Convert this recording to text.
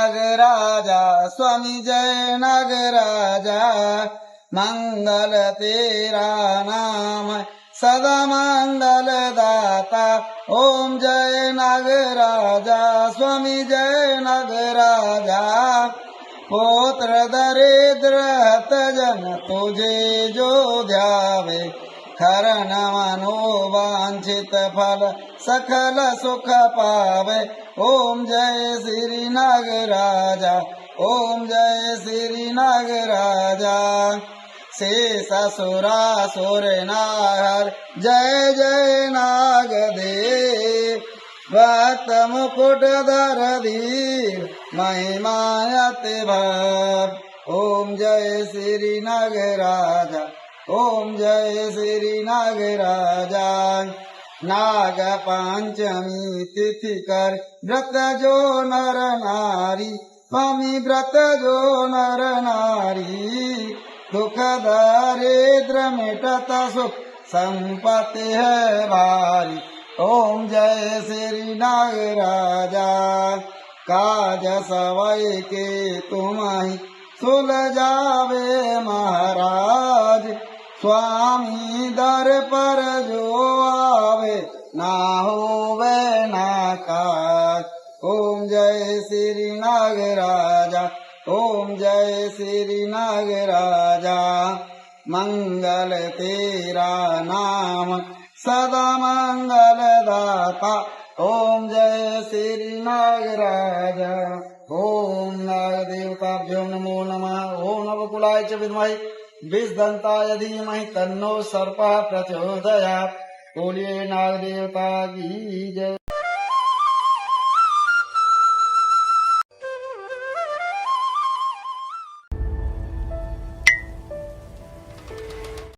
नागराजा स्वामी जय नागराजा। मंगल तेरा नाम है सदा मंगल दाता। ओम जय नागराजा स्वामी जय नागराजा। पुत्र दरिद्र हत जन तुझे जो ध्यावे। हरण मनोवांछित फल सकल सुख पावे। ओम जय श्री नागराजा। ओम जय श्री नागराजा। शेष सुरासुर नाहर जय जय नागदेव। भक्त मुकुटधर धीर महिमायते भव। ओम जय श्री नागराजा। ओम जय श्री नागराजा। नाग पंचमी तिथि कर व्रत जो नर नारी। स्वामी व्रत जो नर नारी। दुख दरिद्र मिटता सुख संपत्ति है भारी। ओम जय श्री नागराजा। काज सवै के तुम्हि सुलझावे महाराज। स्वामी दर पर जो आवे ना होवे ना काज। ओम जय श्री नागराजा। ओम जय श्री नागराजा। मंगल तेरा नाम सदा मंगल दाता। ओम जय श्री नागराजा। ओम नागदेवताभ्यो नमो नमः। ओम नवकुलाय च विद्महे विषदन्ताय धीमहि तन्नो सर्पः प्रचोदयात्। बोलिए नागदेवता की जय।